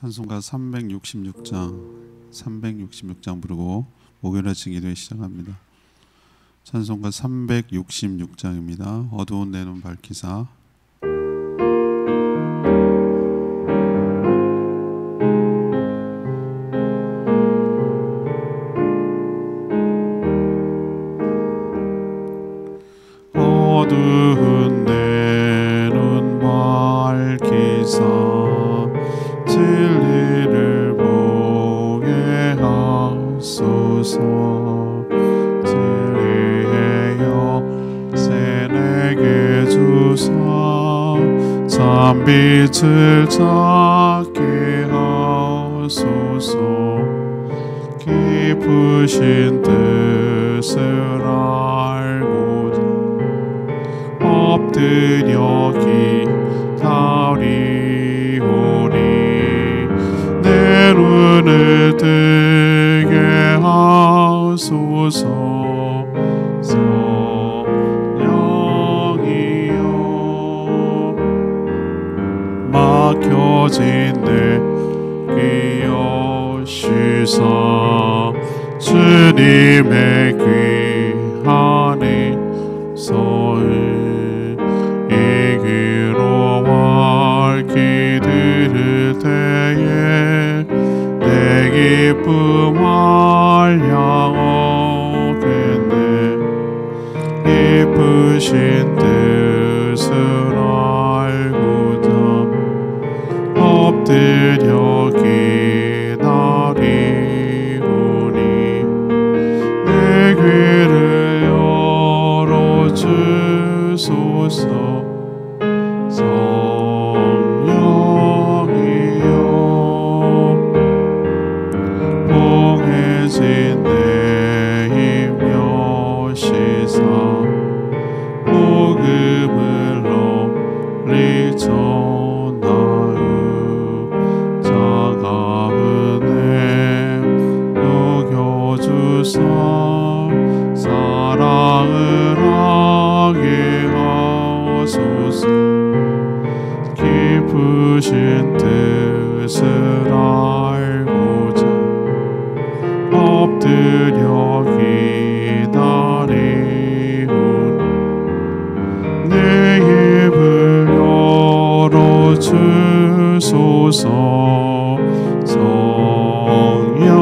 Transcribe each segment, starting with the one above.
찬송가 366장 부르고 목요일 아침 기도회 시작합니다. 찬송가 366장입니다. 어두운 내 눈 밝히사. 어두운 내 눈 밝히사 진리를 보게 하소서. 진리의 열쇠 내게 주사 참빛을 찾게 하소서. 깊으신 뜻을 알고자 엎드려 기다리오니 내 눈을 뜨게 하소서. 성령이여 막혀진 내 귀 여시사 주님의 귀한 임서를 이기로 밝히 들을 때에 내 기쁨 알량하겠네. 깊으신 뜻을 알고자 엎드려 기다리오니 내 귀를 열어주소서. 성령이여 봉해진 내 힘 여시사 복음을 널리 전하여 차가운 내 녹여주사 사랑을 하게 하소서. 깊으신 뜻을 알고자 엎드려 기다리오니 내 입을 열어주소서. 성령이여.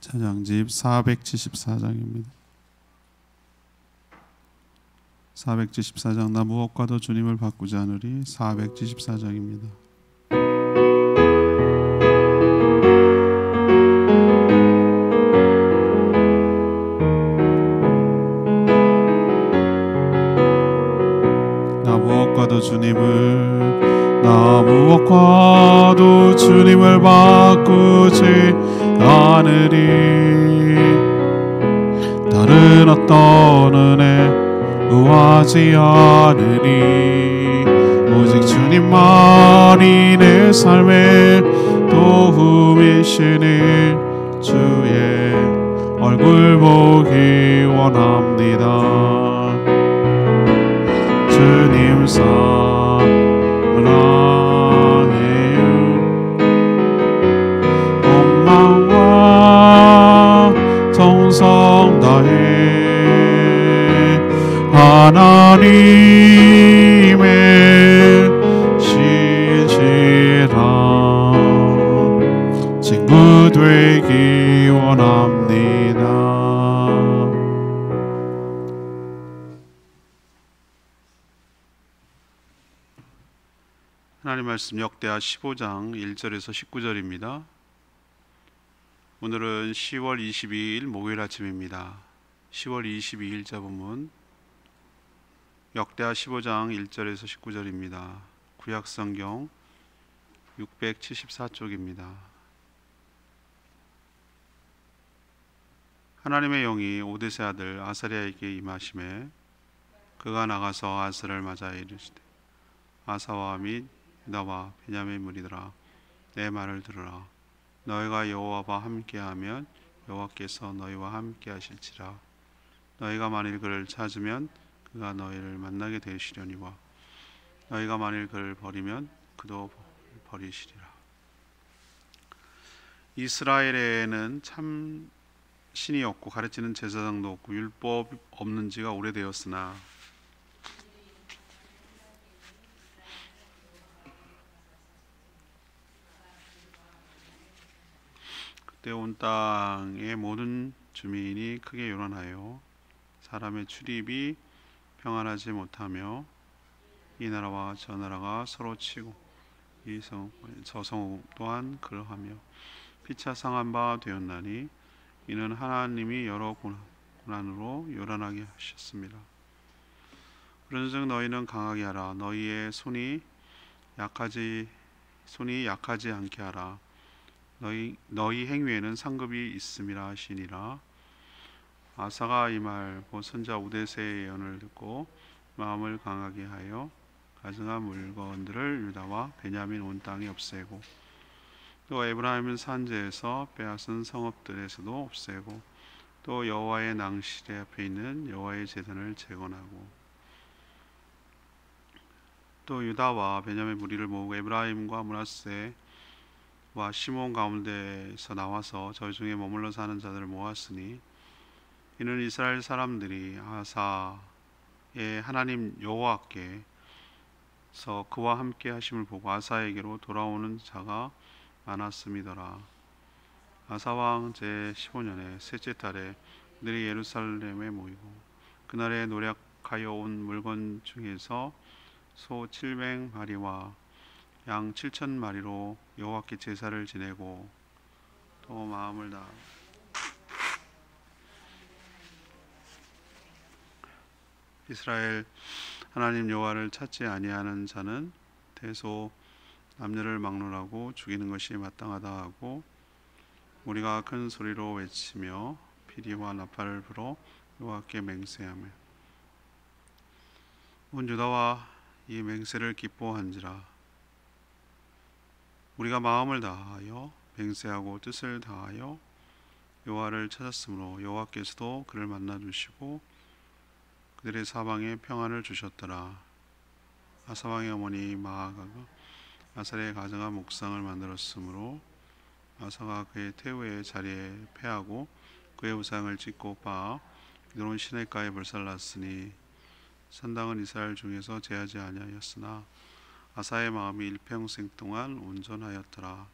찬양집 474장입니다. 474장 나 무엇과도 주님을 바꾸지 않으리. 474장입니다. 나 무엇과도 주님을 바꾸지 않으리. 다른 어떤 은혜 구하지 않으니 오직 주님만이 내 삶의 도움이시니 주의 얼굴 보기 원합니다. 주님 사랑해요. 온 마음과 정성 다해 하나님의 신실한 친구 되기 원합니다. 하나님 말씀 역대하 15장 1절에서 19절입니다. 오늘은 10월 22일 목요일 아침입니다. 10월 22일자 본문 역대하 15장 1절에서 19절입니다. 구약성경 674쪽입니다. 하나님의 영이 오드세 아들 아사랴에게 임하심에 그가 나가서 아스를 맞아 이르시되 아사와 및 유다와 베냐민 무리들아 내 말을 들으라. 너희가 여호와와 함께하면 여호와께서 너희와 함께하실지라. 너희가 만일 그를 찾으면 그가 너희를 만나게 되시려니와 너희가 만일 그를 버리면 그도 버리시리라. 이스라엘에는 참 신이 없고 가르치는 제사장도 없고 율법 없는 지가 오래되었으나 그때 온 땅의 모든 주민이 크게 요란하여 사람의 출입이 평안하지 못하며 이 나라와 저 나라가 서로 치고 저 성 또한 그러하며 피차 상한 바 되었나니 이는 하나님이 여러 고난으로 요란하게 하셨습니다. 그런즉 너희는 강하게 하라. 너희의 손이 약하지 않게 하라. 너희 행위에는 상급이 있음이라 하시니라. 아사가 이 말 곧 선자 우데세의 예언을 듣고 마음을 강하게 하여 가증한 물건들을 유다와 베냐민 온 땅에 없애고 또 에브라임 산지에서 빼앗은 성읍들에서도 없애고 또 여호와의 낭실 앞에 있는 여호와의 제단을 재건하고 또 유다와 베냐민 무리를 모으고 에브라임과 므낫세와 시몬 가운데서 나와서 저희 중에 머물러 사는 자들을 모았으니 이는 이스라엘 사람들이 아사의 하나님 여호와께서 그와 함께 하심을 보고 아사에게로 돌아오는 자가 많았음이더라. 아사 왕 제15년에 셋째 달에 그들이 예루살렘에 모이고 그날에 노력하여 온 물건 중에서 소 700마리와 양 7,000마리로 여호와께 제사를 지내고 또 마음을 다하고 이스라엘 하나님 여호와를 찾지 아니하는 자는 대소 남녀를 막론하고 죽이는 것이 마땅하다 하고 우리가 큰 소리로 외치며 피리와 나팔을 불어 여호와께 맹세하며 온 유다와 이 맹세를 기뻐한지라. 우리가 마음을 다하여 맹세하고 뜻을 다하여 여호와를 찾았으므로 여호와께서도 그를 만나 주시고 그들의 사방에 평안을 주셨더라. 아사 왕의 어머니 마아가가 아사의 가정한 목상을 만들었으므로 아사가 그의 태우의 자리에 패하고 그의 우상을 찢고 빻아 기드론 시내가에 불살랐으니 산당은 이스라엘 중에서 제하지 아니하였으나 아사의 마음이 일평생 동안 온전하였더라.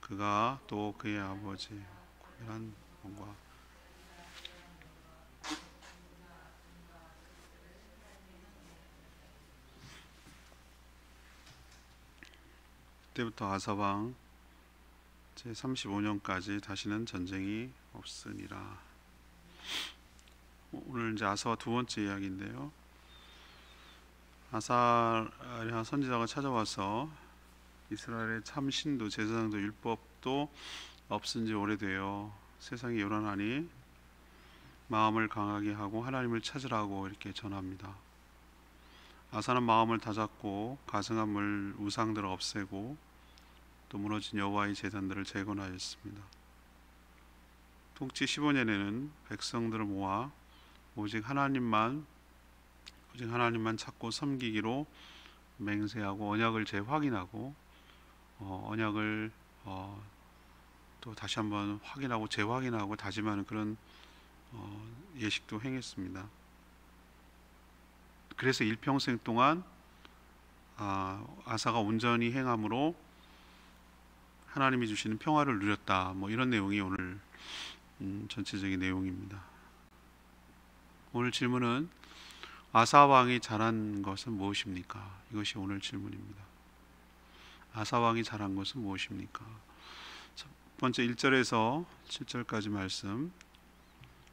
그가 또 그의 아버지 구별한 왕과 그때부터 아사왕 제35년까지 다시는 전쟁이 없으니라. 오늘 이제 아사와 두 번째 이야기인데요. 아사랴 선지자가 찾아와서 이스라엘의 참 신도 제사장도 율법도 없은 지 오래되어 세상이 요란하니 마음을 강하게 하고 하나님을 찾으라고 이렇게 전합니다. 아사는 마음을 다잡고 가증한 물 우상들을 없애고 또 무너진 여호와의 제단들을 재건하였습니다. 통치 15년에는 백성들을 모아 오직 하나님만 찾고 섬기기로 맹세하고 언약을 재확인하고 언약을 또 다시 한번 확인하고 재확인하고 다짐하는 그런 예식도 행했습니다. 그래서 일평생 동안 아사가 온전히 행함으로 하나님이 주시는 평화를 누렸다. 뭐 이런 내용이 오늘 전체적인 내용입니다. 오늘 질문은 아사 왕이 잘한 것은 무엇입니까? 이것이 오늘 질문입니다. 아사 왕이 잘한 것은 무엇입니까? 첫 번째 1절에서 7절까지 말씀,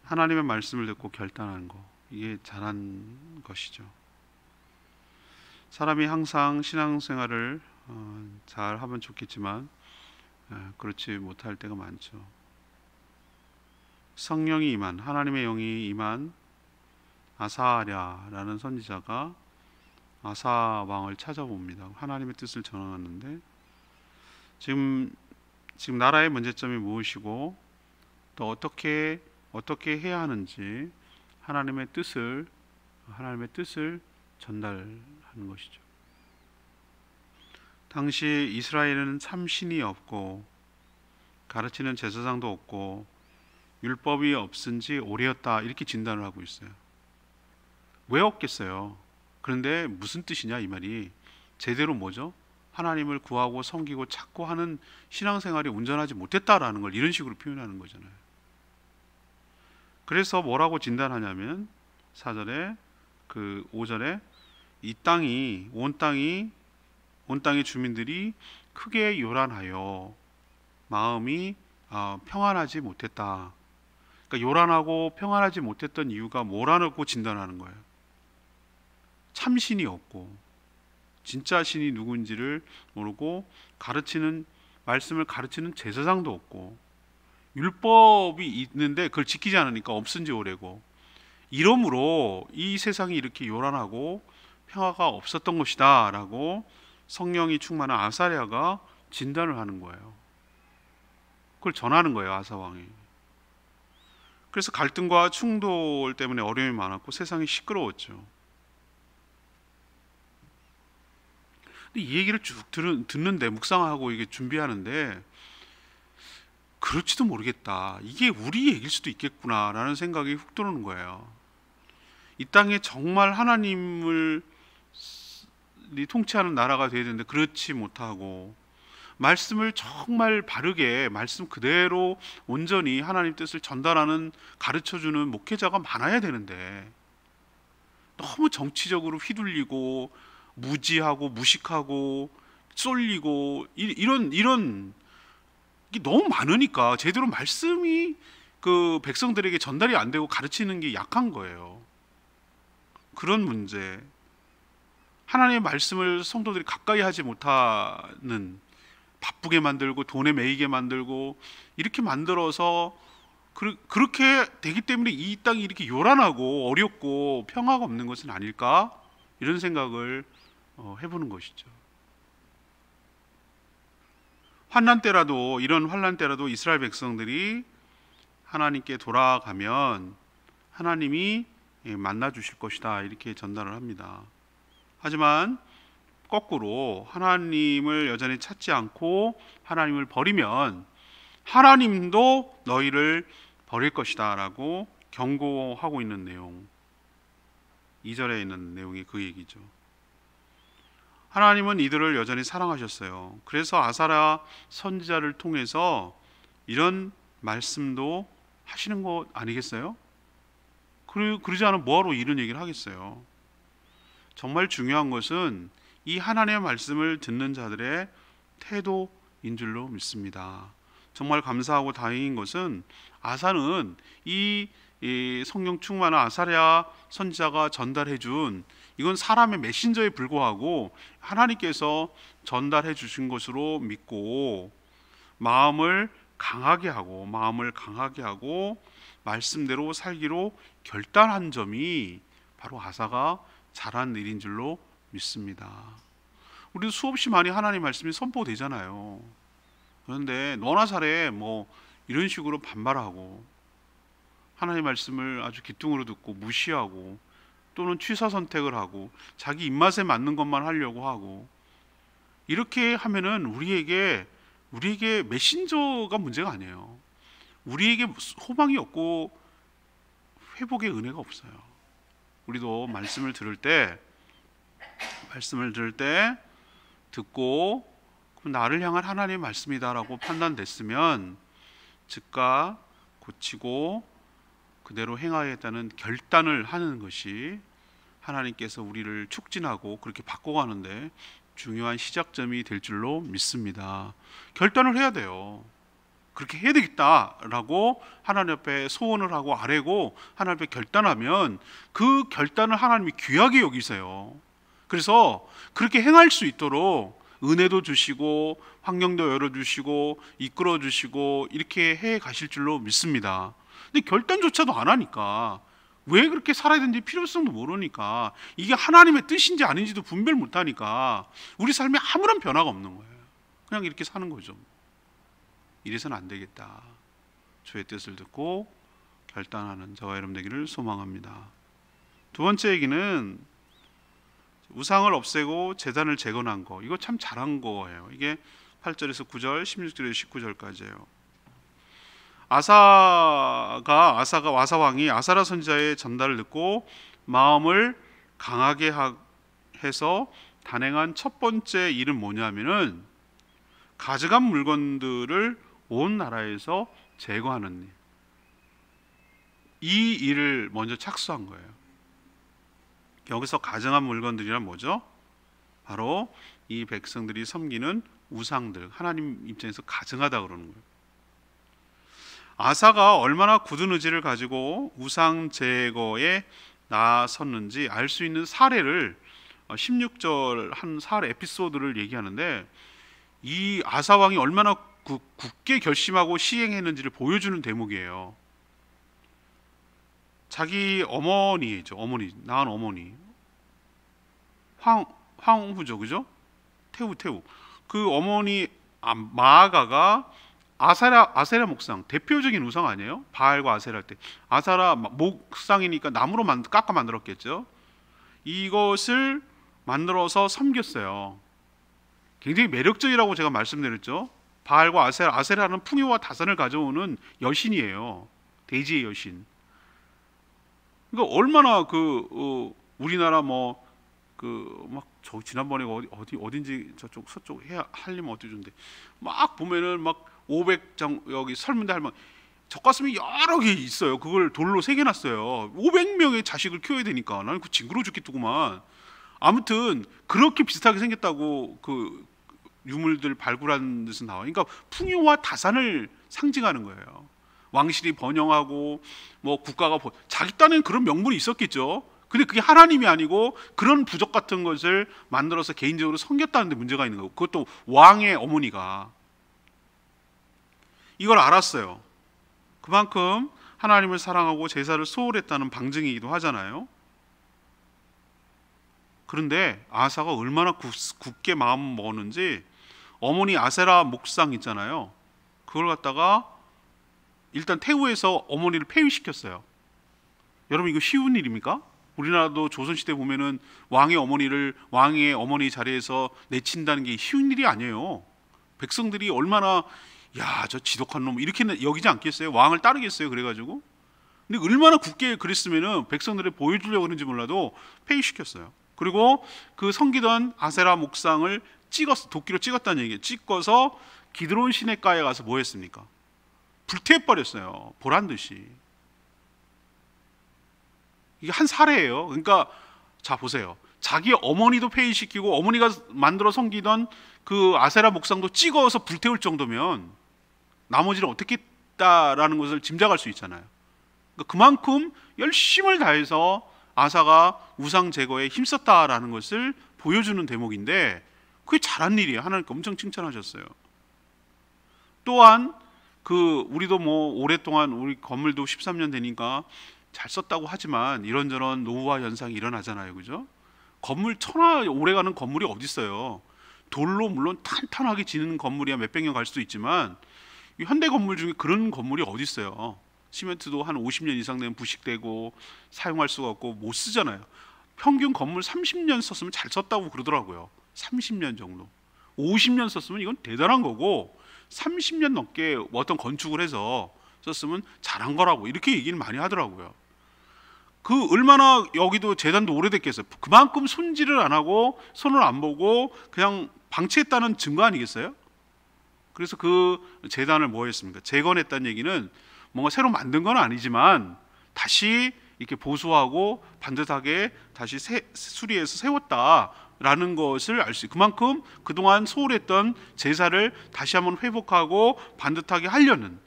하나님의 말씀을 듣고 결단하는 것, 이게 잘한 것이죠. 사람이 항상 신앙생활을 잘 하면 좋겠지만 그렇지 못할 때가 많죠. 성령이 임한, 하나님의 영이 임한 아사랴라는 선지자가 아사 왕을 찾아봅니다. 하나님의 뜻을 전하는데 지금 나라의 문제점이 무엇이고 또 어떻게 해야 하는지 하나님의 뜻을 전달하는 것이죠. 당시 이스라엘에는 참 신이 없고 가르치는 제사장도 없고 율법이 없은 지 오래였다, 이렇게 진단을 하고 있어요. 왜 없겠어요? 그런데 무슨 뜻이냐 이 말이, 제대로 뭐죠? 하나님을 구하고 섬기고 찾고 하는 신앙생활이 온전하지 못했다라는 걸 이런 식으로 표현하는 거잖아요. 그래서 뭐라고 진단하냐면 4절에 5절에 이 땅이 온 땅의 주민들이 크게 요란하여 마음이 평안하지 못했다. 그러니까 요란하고 평안하지 못했던 이유가 뭐라고 진단하는 거예요. 참신이 없고 진짜 신이 누군지를 모르고 말씀을 가르치는 제사장도 없고 율법이 있는데 그걸 지키지 않으니까 없은 지 오래고, 이러므로 이 세상이 이렇게 요란하고 평화가 없었던 것이다 라고 성령이 충만한 아사랴가 진단을 하는 거예요. 그걸 전하는 거예요, 아사왕이. 그래서 갈등과 충돌 때문에 어려움이 많았고 세상이 시끄러웠죠. 근데 이 얘기를 쭉 듣는데, 묵상하고 이게 준비하는데, 그럴지도 모르겠다, 이게 우리 얘기일 수도 있겠구나 라는 생각이 훅 들어오는 거예요. 이 땅에 정말 하나님을 통치하는 나라가 되어야 되는데 그렇지 못하고, 말씀을 정말 바르게 말씀 그대로 온전히 하나님 뜻을 전달하는, 가르쳐주는 목회자가 많아야 되는데 너무 정치적으로 휘둘리고 무지하고 무식하고 쏠리고 이런 게 너무 많으니까 제대로 말씀이 백성들에게 전달이 안 되고 가르치는 게 약한 거예요. 그런 문제, 하나님의 말씀을 성도들이 가까이 하지 못하는, 바쁘게 만들고 돈에 매이게 만들고 이렇게 만들어서 그렇게 되기 때문에 이 땅이 이렇게 요란하고 어렵고 평화가 없는 것은 아닐까, 이런 생각을 해보는 것이죠. 이런 환난 때라도 이스라엘 백성들이 하나님께 돌아가면 하나님이 만나 주실 것이다, 이렇게 전달을 합니다. 하지만 거꾸로 하나님을 여전히 찾지 않고 하나님을 버리면 하나님도 너희를 버릴 것이다 라고 경고하고 있는 내용, 2절에 있는 내용이 그 얘기죠. 하나님은 이들을 여전히 사랑하셨어요. 그래서 아사랴 선지자를 통해서 이런 말씀도 하시는 것 아니겠어요? 그러지 않으면 뭐하러 이런 얘기를 하겠어요? 정말 중요한 것은 이 하나님의 말씀을 듣는 자들의 태도인 줄로 믿습니다. 정말 감사하고 다행인 것은 아사는 이 성령 충만한 아사랴 선지자가 전달해 준, 이건 사람의 메신저에 불과하고 하나님께서 전달해 주신 것으로 믿고 마음을 강하게 하고 말씀대로 살기로 결단한 점이 바로 아사가 잘한 일인 줄로 믿습니다. 우리도 수없이 많이 하나님 말씀이 선포되잖아요. 그런데 너나 잘해 이런 식으로 반발하고 하나님 말씀을 아주 귀뚱으로 듣고 무시하고 또는 취사 선택을 하고 자기 입맛에 맞는 것만 하려고 하고, 이렇게 하면은 우리에게 메신저가 문제가 아니에요. 우리에게 호방이 없고 회복의 은혜가 없어요. 우리도 말씀을 들을 때 듣고 나를 향한 하나님의 말씀이다라고 판단됐으면 즉각 고치고 그대로 행하겠다는 결단을 하는 것이 하나님께서 우리를 촉진하고 그렇게 바꿔가는데 중요한 시작점이 될 줄로 믿습니다. 결단을 해야 돼요. 그렇게 해야 되겠다라고 하나님 앞에 소원을 하고 아뢰고 하나님 앞에 결단하면 그 결단을 하나님이 귀하게 여기세요. 그래서 그렇게 행할 수 있도록 은혜도 주시고 환경도 열어주시고 이끌어주시고 이렇게 해 가실 줄로 믿습니다. 근데 결단조차도 안 하니까, 왜 그렇게 살아야 되는지 필요성도 모르니까, 이게 하나님의 뜻인지 아닌지도 분별 못하니까 우리 삶에 아무런 변화가 없는 거예요. 그냥 이렇게 사는 거죠. 이래서는 안 되겠다, 주의 뜻을 듣고 결단하는 저와 여러분 되기를 소망합니다. 두 번째 얘기는 우상을 없애고 제단을 재건한 거, 이거 참 잘한 거예요. 이게 8절에서 9절, 16절에서 19절까지예요. 아사 왕이 아사랴 선지자의 전달을 듣고 마음을 강하게 해서 단행한 첫 번째 일은 뭐냐면은 가져간 물건들을 온 나라에서 제거하는 일. 이 일을 먼저 착수한 거예요. 여기서 가져간 물건들이란 뭐죠? 바로 이 백성들이 섬기는 우상들, 하나님 입장에서 가증하다 그러는 거예요. 아사가 얼마나 굳은 의지를 가지고 우상 제거에 나섰는지 알 수 있는 사례를 16절 한 사례 에피소드를 얘기하는데, 이 아사 왕이 얼마나 굳게 결심하고 시행했는지를 보여주는 대목이에요. 자기 어머니죠. 낳은 어머니 황후죠, 그죠? 태우. 그 어머니 마아가가 아세라 목상, 대표적인 우상 아니에요? 바알과 아세라 할 때 아세라 목상이니까 나무로 깎아 만들었겠죠. 이것을 만들어서 섬겼어요. 굉장히 매력적이라고 제가 말씀드렸죠. 바알과 아세라는 풍요와 다산을 가져오는 여신이에요. 대지의 여신. 그러니까 얼마나 우리나라 저 지난번에 어딘지 저쪽 서쪽 한림 어디던데 막 보면은 막 500장 여기 설문대 할만 젖가슴이 여러 개 있어요. 그걸 돌로 새겨놨어요. 500명의 자식을 키워야 되니까 나는 그 징그러워 죽겠더구만. 아무튼 그렇게 비슷하게 생겼다고 그 유물들 발굴하는 데서 나와요. 그러니까 풍요와 다산을 상징하는 거예요. 왕실이 번영하고 뭐 국가가 자기 딴에는 그런 명분이 있었겠죠. 근데 그게 하나님이 아니고 그런 부적 같은 것을 만들어서 개인적으로 섬겼다는 데 문제가 있는 거고, 그것도 왕의 어머니가 이걸 알았어요. 그만큼 하나님을 사랑하고 제사를 소홀했다는 방증이기도 하잖아요. 그런데 아사가 얼마나 굳게 마음 먹었는지 어머니 아세라 목상 있잖아요. 그걸 갖다가 일단 태우에서 어머니를 폐위시켰어요. 여러분 이거 쉬운 일입니까? 우리나라도 조선시대 보면은 왕의 어머니 자리에서 내친다는 게 쉬운 일이 아니에요. 백성들이 얼마나 저 지독한 놈 이렇게 여기지 않겠어요? 왕을 따르겠어요? 그래가지고. 근데 얼마나 굳게 그랬으면은 백성들이 보여주려고 그런지 몰라도 폐위시켰어요. 그리고 그 섬기던 아세라 목상을 도끼로 찍었다는 얘기예요. 찍어서 기드론 시냇가에 가서 뭐 했습니까? 불태워버렸어요. 보란 듯이. 이게 한 사례예요. 그러니까 자 보세요. 자기 어머니도 폐위시키고 어머니가 만들어 섬기던 그 아세라 목상도 찍어서 불태울 정도면 나머지는 어떻게 했다라는 것을 짐작할 수 있잖아요. 그러니까 그만큼 열심을 다해서 아사가 우상 제거에 힘썼다라는 것을 보여주는 대목인데, 그게 잘한 일이에요. 하나님께 엄청 칭찬하셨어요. 또한 우리도 뭐 오랫동안 우리 건물도 13년 되니까 잘 썼다고 하지만 이런저런 노후화 현상이 일어나잖아요, 그죠? 건물 오래가는 건물이 어디 있어요? 돌로 물론 탄탄하게 지는 건물이야 몇백 년 갈 수도 있지만 이 현대 건물 중에 그런 건물이 어디 있어요? 시멘트도 한 50년 이상 되면 부식되고 사용할 수가 없고 못 쓰잖아요. 평균 건물 30년 썼으면 잘 썼다고 그러더라고요. 30년 정도. 50년 썼으면 이건 대단한 거고 30년 넘게 어떤 건축을 해서 썼으면 잘한 거라고 이렇게 얘기는 많이 하더라고요. 얼마나 여기도 재단도 오래됐겠어요. 그만큼 손질을 안 하고 손을 안 보고 그냥 방치했다는 증거 아니겠어요? 그래서 그 재단을 뭐 했습니까? 재건했다는 얘기는 뭔가 새로 만든 건 아니지만 다시 이렇게 보수하고 반듯하게 다시 수리해서 세웠다라는 것을 알 수 있어요. 그만큼 그동안 소홀했던 제사를 다시 한번 회복하고 반듯하게 하려는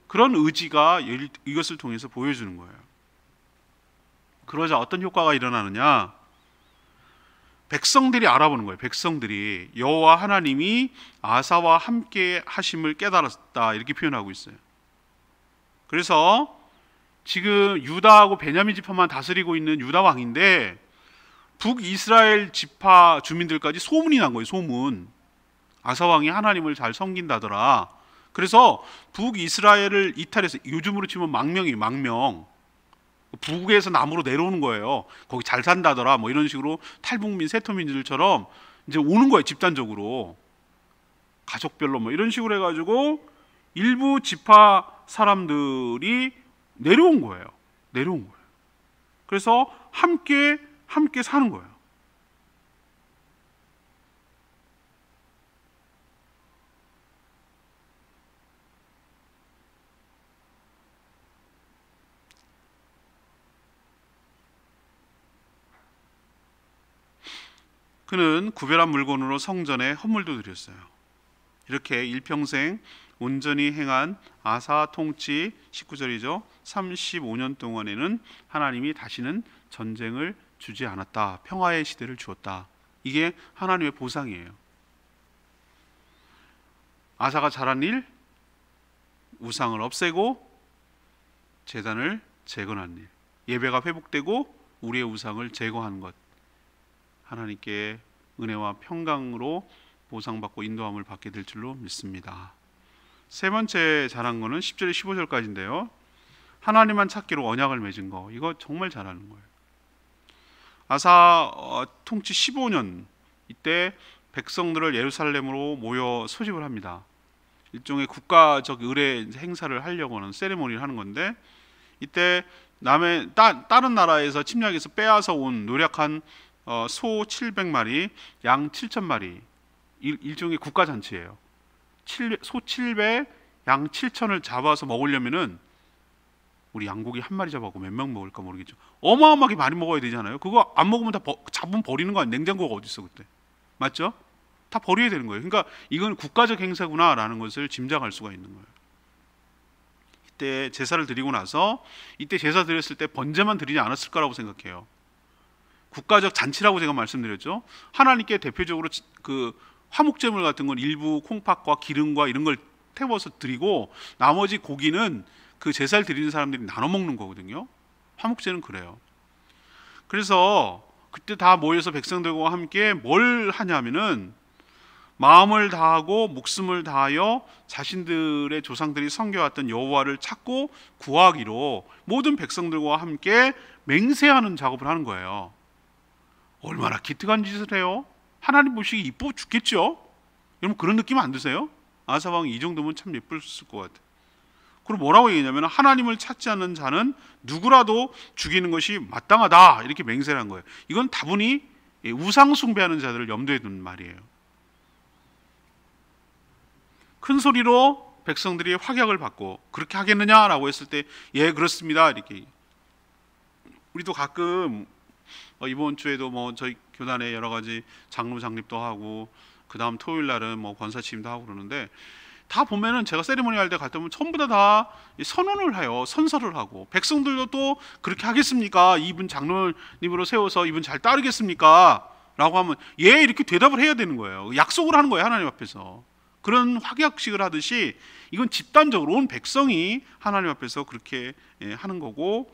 그런 의지가 이것을 통해서 보여주는 거예요. 그러자 어떤 효과가 일어나느냐? 백성들이 알아보는 거예요. 백성들이 여호와 하나님이 아사와 함께 하심을 깨달았다 이렇게 표현하고 있어요. 그래서 지금 유다하고 베냐민 지파만 다스리고 있는 유다 왕인데 북이스라엘 지파 주민들까지 소문이 난 거예요. 소문. 아사 왕이 하나님을 잘 섬긴다더라. 그래서 북이스라엘을 이탈해서 요즘으로 치면 망명이에요. 망명. 북에서 남으로 내려오는 거예요. 거기 잘 산다더라 뭐 이런 식으로 탈북민 세터민들처럼 이제 오는 거예요. 집단적으로 가족별로 뭐 이런 식으로 해가지고 일부 지파 사람들이 내려온 거예요. 내려온 거예요. 그래서 함께 사는 거예요. 그는 구별한 물건으로 성전에 헌물도 드렸어요. 이렇게 일평생 온전히 행한 아사 통치 19절이죠. 35년 동안에는 하나님이 다시는 전쟁을 주지 않았다. 평화의 시대를 주었다. 이게 하나님의 보상이에요. 아사가 잘한 일, 우상을 없애고 제단을 재건한 일, 예배가 회복되고 우리의 우상을 제거한 것, 하나님께 은혜와 평강으로 보상받고 인도함을 받게 될 줄로 믿습니다. 세 번째 잘한 거는 10절에 15절까지인데요. 하나님만 찾기로 언약을 맺은 거, 이거 정말 잘하는 거예요. 아사 통치 15년 이때 백성들을 예루살렘으로 모여 소집을 합니다. 일종의 국가적 의례 행사를 하려고 하는 세리머니를 하는 건데, 이때 다른 나라에서 침략해서 빼앗아 온 노력한 소 700마리, 양 7,000마리, 일종의 국가잔치예요. 소 700, 양 7,000을 잡아서 먹으려면은 우리 양고기 한 마리 잡아고 몇 명 먹을까 모르겠죠. 어마어마하게 많이 먹어야 되잖아요. 그거 안 먹으면 다 잡으면 버리는 거 아니에요. 냉장고가 어디 있어 그때. 맞죠? 다 버려야 되는 거예요. 그러니까 이건 국가적 행사구나라는 것을 짐작할 수가 있는 거예요. 이때 제사를 드리고 나서, 이때 제사 드렸을 때 번제만 드리지 않았을 거라고 생각해요. 국가적 잔치라고 제가 말씀드렸죠. 하나님께 대표적으로 그 화목제물 같은 건 일부 콩팥과 기름과 이런 걸 태워서 드리고, 나머지 고기는 그 제사를 드리는 사람들이 나눠 먹는 거거든요. 화목제는 그래요. 그래서 그때 다 모여서 백성들과 함께 뭘 하냐면은 마음을 다하고 목숨을 다하여 자신들의 조상들이 섬겨왔던 여호와를 찾고 구하기로 모든 백성들과 함께 맹세하는 작업을 하는 거예요. 얼마나 기특한 짓을 해요? 하나님 보시기 이뻐 죽겠죠? 여러분 그런 느낌 안 드세요? 아사 왕이 이 정도면 참 예뻤을 것 같아요. 그리고 뭐라고 얘기하냐면, 하나님을 찾지 않는 자는 누구라도 죽이는 것이 마땅하다, 이렇게 맹세를 한 거예요. 이건 다분히 우상 숭배하는 자들을 염두에 둔 말이에요. 큰 소리로 백성들이 확약을 받고, 그렇게 하겠느냐라고 했을 때 예 그렇습니다 이렇게. 우리도 가끔 이번 주에도 뭐 저희 교단에 여러 가지 장로 장립도 하고, 그 다음 토요일 날은 뭐 권사 취임도 하고 그러는데, 다 보면은 제가 세리머니 할 때 갔다 오면 전부 다 선언을 해요. 선서를 하고. 백성들도 또 그렇게 하겠습니까? 이분 장로님으로 세워서 이분 잘 따르겠습니까? 라고 하면 예 이렇게 대답을 해야 되는 거예요. 약속을 하는 거예요. 하나님 앞에서. 그런 확약식을 하듯이 이건 집단적으로 온 백성이 하나님 앞에서 그렇게 하는 거고,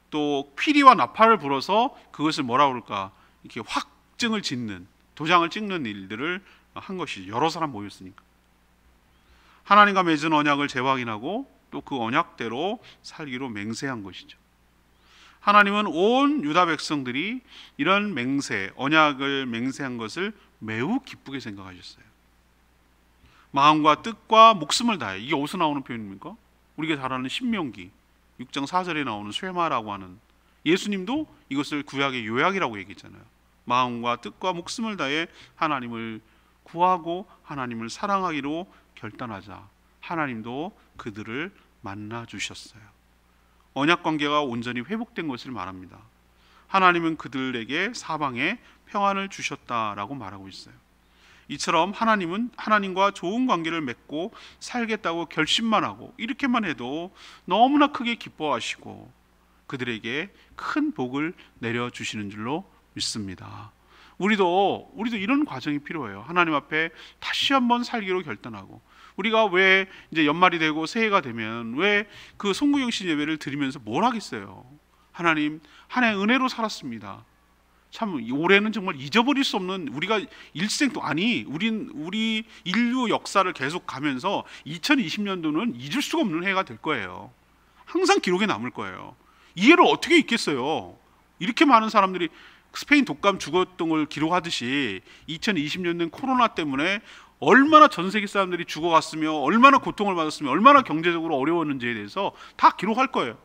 또 피리와 나팔을 불어서 그것을 뭐라 그럴까, 이렇게 확증을 짓는, 도장을 찍는 일들을 한 것이, 여러 사람 모였으니까. 하나님과 맺은 언약을 재확인하고 또 그 언약대로 살기로 맹세한 것이죠. 하나님은 온 유다 백성들이 이런 맹세, 언약을 맹세한 것을 매우 기쁘게 생각하셨어요. 마음과 뜻과 목숨을 다해. 이게 어디서 나오는 표현입니까? 우리가 잘 아는 신명기 6장 4절에 나오는 쇠마라고 하는, 예수님도 이것을 구약의 요약이라고 얘기했잖아요. 마음과 뜻과 목숨을 다해 하나님을 구하고 하나님을 사랑하기로 결단하자. 하나님도 그들을 만나 주셨어요. 언약 관계가 온전히 회복된 것을 말합니다. 하나님은 그들에게 사방에 평안을 주셨다라고 말하고 있어요. 이처럼 하나님은 하나님과 좋은 관계를 맺고 살겠다고 결심만 하고 이렇게만 해도 너무나 크게 기뻐하시고 그들에게 큰 복을 내려주시는 줄로 믿습니다. 우리도 이런 과정이 필요해요. 하나님 앞에 다시 한번 살기로 결단하고, 우리가 왜 이제 연말이 되고 새해가 되면 왜 그 송구영신 예배를 드리면서 뭘 하겠어요? 하나님, 한 해 은혜로 살았습니다. 참 올해는 정말 잊어버릴 수 없는, 우리가 일생 또 우리 인류 역사를 계속 가면서 2020년도는 잊을 수가 없는 해가 될 거예요. 항상 기록에 남을 거예요. 이해를 어떻게 있겠어요? 이렇게 많은 사람들이 스페인 독감 죽었던 걸 기록하듯이 2020년된 코로나 때문에 얼마나 전 세계 사람들이 죽어갔으며 얼마나 고통을 받았으며 얼마나 경제적으로 어려웠는지에 대해서 다 기록할 거예요.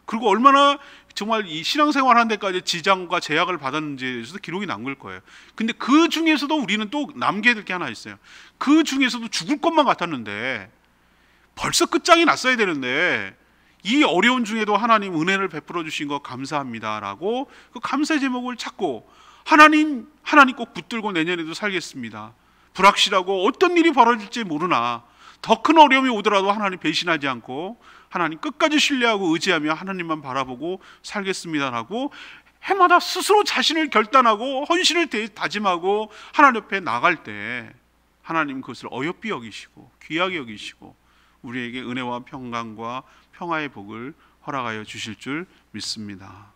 그리고 얼마나 정말 이 신앙생활 하는 데까지 지장과 제약을 받았는지에 대해서도 기록이 남길 거예요. 근데 그 중에서도 우리는 또 남겨야 될 게 하나 있어요. 그 중에서도 죽을 것만 같았는데 벌써 끝장이 났어야 되는데 이 어려운 중에도 하나님 은혜를 베풀어 주신 거 감사합니다라고 그 감사 제목을 찾고 하나님 꼭 붙들고 내년에도 살겠습니다. 불확실하고 어떤 일이 벌어질지 모르나 더 큰 어려움이 오더라도 하나님 배신하지 않고 하나님 끝까지 신뢰하고 의지하며 하나님만 바라보고 살겠습니다라고 해마다 스스로 자신을 결단하고 헌신을 다짐하고 하나님 옆에 나갈 때 하나님 그것을 어여삐 여기시고 귀하게 여기시고 우리에게 은혜와 평강과 평화의 복을 허락하여 주실 줄 믿습니다.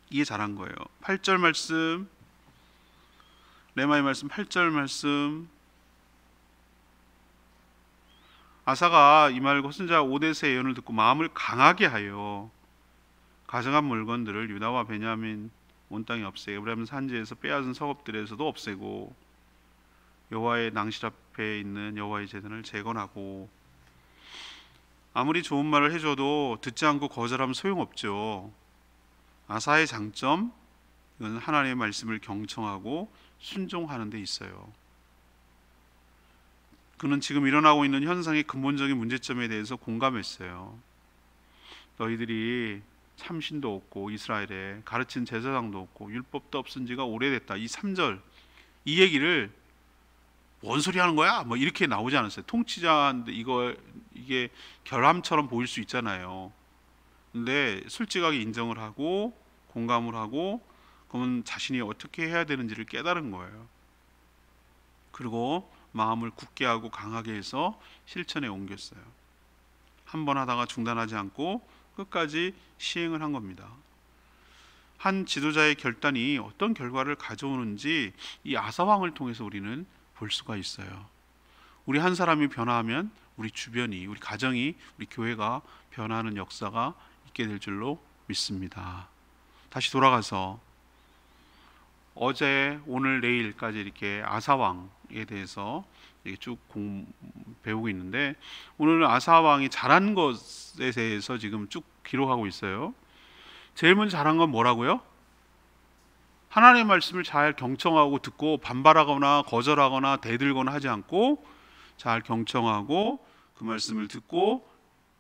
이게 잘한 거예요. 8절 말씀, 레마의 말씀 8절 말씀. 아사가 이 말과 선지자 오데스의 예언을 듣고 마음을 강하게 하여 가져간 물건들을 유다와 베냐민 온 땅에 없애고 에브라임 산지에서 빼앗은 성읍들에서도 없애고 여호와의 낭실 앞에 있는 여호와의 제단을 재건하고. 아무리 좋은 말을 해줘도 듣지 않고 거절하면 소용없죠. 아사의 장점, 이건 하나님의 말씀을 경청하고 순종하는 데 있어요. 그는 지금 일어나고 있는 현상의 근본적인 문제점에 대해서 공감했어요. 너희들이 참신도 없고 이스라엘에 가르친 제사장도 없고 율법도 없은 지가 오래됐다. 이 3절 이 얘기를 뭔 소리 하는 거야? 뭐 이렇게 나오지 않았어요. 통치자인데 이게 결함처럼 보일 수 있잖아요. 근데 솔직하게 인정을 하고 공감을 하고 그러면 자신이 어떻게 해야 되는지를 깨달은 거예요. 그리고 마음을 굳게 하고 강하게 해서 실천에 옮겼어요. 한 번 하다가 중단하지 않고 끝까지 시행을 한 겁니다. 한 지도자의 결단이 어떤 결과를 가져오는지 이 아사왕을 통해서 우리는 볼 수가 있어요. 우리 한 사람이 변화하면 우리 주변이, 우리 가정이, 우리 교회가 변화하는 역사가 있게 될 줄로 믿습니다. 다시 돌아가서 어제, 오늘, 내일까지 이렇게 아사왕에 대해서 이렇게 쭉 배우고 있는데 오늘 아사왕이 잘한 것에 대해서 지금 쭉 기록하고 있어요. 제일 먼저 잘한 건 뭐라고요? 하나님의 말씀을 잘 경청하고 듣고 반발하거나 거절하거나 대들거나 하지 않고 잘 경청하고 그 말씀을 듣고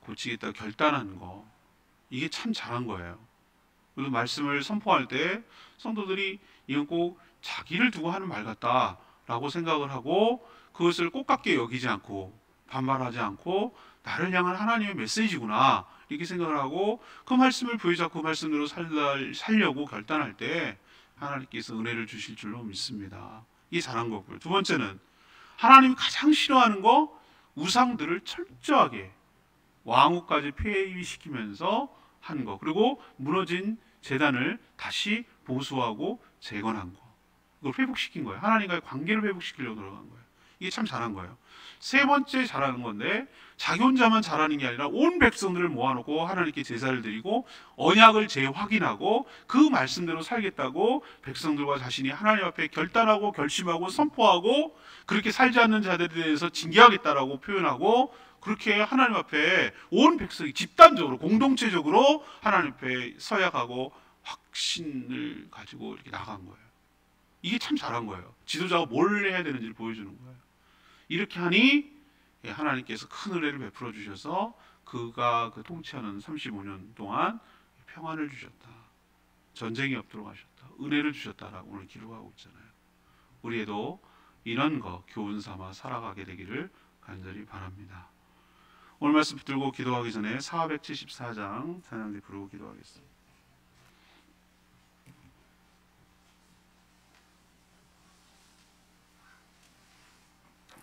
고치겠다고 결단하는 거, 이게 참 잘한 거예요. 그래서 말씀을 선포할 때 성도들이 이건 꼭 자기를 두고 하는 말 같다라고 생각을 하고 그것을 꽃같게 여기지 않고 반발하지 않고 나를 향한 하나님의 메시지구나 이렇게 생각을 하고 그 말씀을 부여잡고 그 말씀대로 살려고 결단할 때 하나님께서 은혜를 주실 줄로 믿습니다. 이게 잘한 거고요. 두 번째는 하나님이 가장 싫어하는 거, 우상들을 철저하게 왕후까지 폐위시키면서 한 거, 그리고 무너진 제단을 다시 보수하고 재건한 거, 이걸 회복시킨 거예요. 하나님과의 관계를 회복시키려고 들어간 거예요. 이게 참 잘한 거예요. 세 번째 잘하는 건데 자기 혼자만 잘하는 게 아니라 온 백성들을 모아놓고 하나님께 제사를 드리고 언약을 재확인하고 그 말씀대로 살겠다고 백성들과 자신이 하나님 앞에 결단하고 결심하고 선포하고 그렇게 살지 않는 자들에 대해서 징계하겠다라고 표현하고 그렇게 하나님 앞에 온 백성이 집단적으로 공동체적으로 하나님 앞에 서약하고 확신을 가지고 이렇게 나간 거예요. 이게 참 잘한 거예요. 지도자가 뭘 해야 되는지를 보여주는 거예요. 이렇게 하니 하나님께서 큰 은혜를 베풀어 주셔서 그가 그 통치하는 35년 동안 평안을 주셨다. 전쟁이 없도록 하셨다. 은혜를 주셨다라고 오늘 기록하고 있잖아요. 우리에도 이런 거 교훈 삼아 살아가게 되기를 간절히 바랍니다. 오늘 말씀 붙들고 기도하기 전에 474장 찬양지 부르고 기도하겠습니다.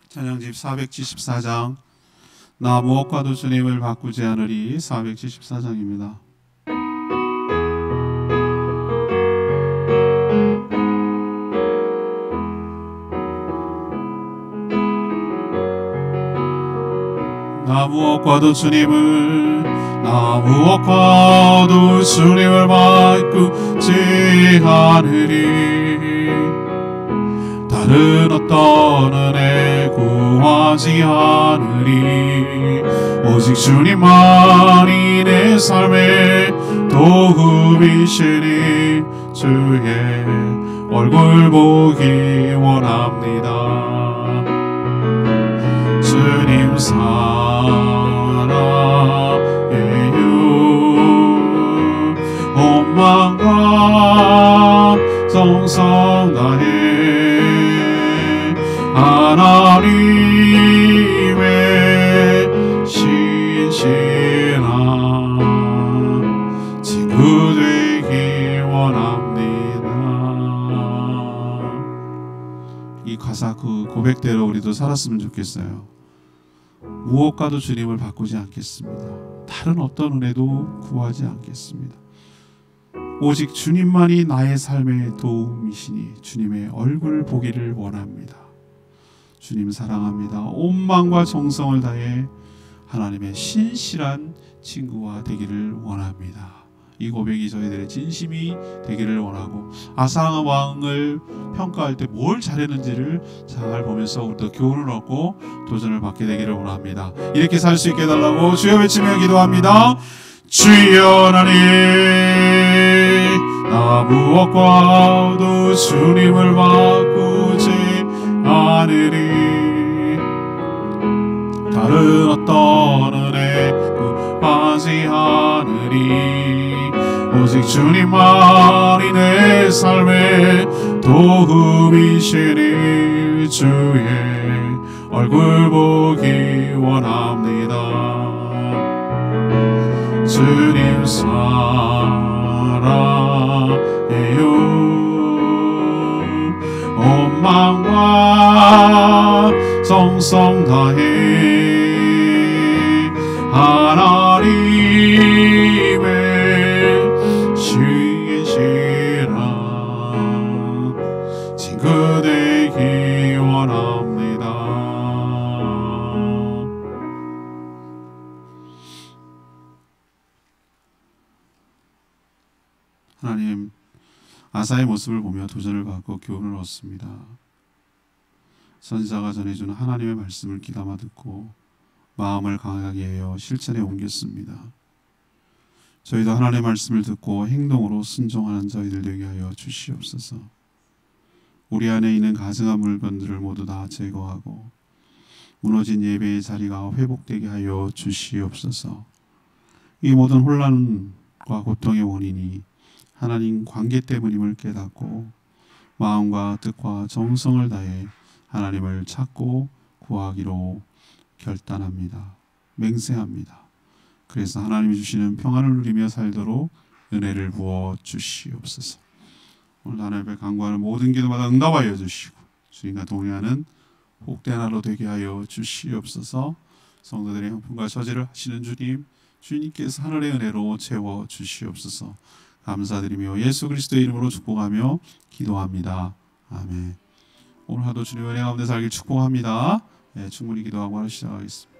찬양집 474장 나 무엇과도 주님을 바꾸지 않으리 474장입니다. 나 무엇과도 주님을 바꾸지 않으리. 다른 어떤 은혜 구하지 않으리. 오직 주님만이 내 삶의 도움이시니 주의 얼굴 보기 원합니다. 주님 사랑해요. 온 마음과 정성 다해 하나님의 신실한 친구 되기 원합니다. 이 가사 그 고백대로 우리도 살았으면 좋겠어요. 무엇과도 주님을 바꾸지 않겠습니다. 다른 어떤 은혜도 구하지 않겠습니다. 오직 주님만이 나의 삶의 도움이시니 주님의 얼굴 보기를 원합니다. 주님 사랑합니다. 온 마음과 정성을 다해 하나님의 신실한 친구가 되기를 원합니다. 이 고백이 저희들의 진심이 되기를 원하고 아사 왕을 평가할 때 뭘 잘했는지를 잘 보면서 우리도 교훈을 얻고 도전을 받게 되기를 원합니다. 이렇게 살 수 있게 해달라고 주여 외치며 기도합니다. 주여 하나님, 나 무엇과도 주님을 바꾸지 않으리. 다른 어떤 은혜 구하지 않으리. 오직 주님만이 내 삶의 도움이시니 주의 얼굴 보기 원합니다. 주님 사랑해요. 온 마음과 정성 다해 하나님의 신실한 친구 되기 원합니다. 하나님, 아사의 모습을 보며 도전을 받고 교훈을 얻습니다. 선지자가 전해주는 하나님의 말씀을 귀담아 듣고 마음을 강하게 하여 실천에 옮겼습니다. 저희도 하나님의 말씀을 듣고 행동으로 순종하는 저희들 되게 하여 주시옵소서. 우리 안에 있는 가증한 물건들을 모두 다 제거하고 무너진 예배의 자리가 회복되게 하여 주시옵소서. 이 모든 혼란과 고통의 원인이 하나님 관계 때문임을 깨닫고 마음과 뜻과 정성을 다해 하나님을 찾고 구하기로 결단합니다. 맹세합니다. 그래서 하나님이 주시는 평안을 누리며 살도록 은혜를 부어 주시옵소서. 오늘 하나님의 간구하는 모든 기도마다 응답하여 주시고 주님과 동행하는 복된 하루 되게 하여 주시옵소서. 성도들의 형편과 저지를 하시는 주님, 주님께서 하늘의 은혜로 채워 주시옵소서. 감사드리며 예수 그리스도의 이름으로 축복하며 기도합니다. 아멘. 오늘 하루 주님의 은혜 가운데 살길 축복합니다. 네, 충분히 기도하고 하루 시작하겠습니다.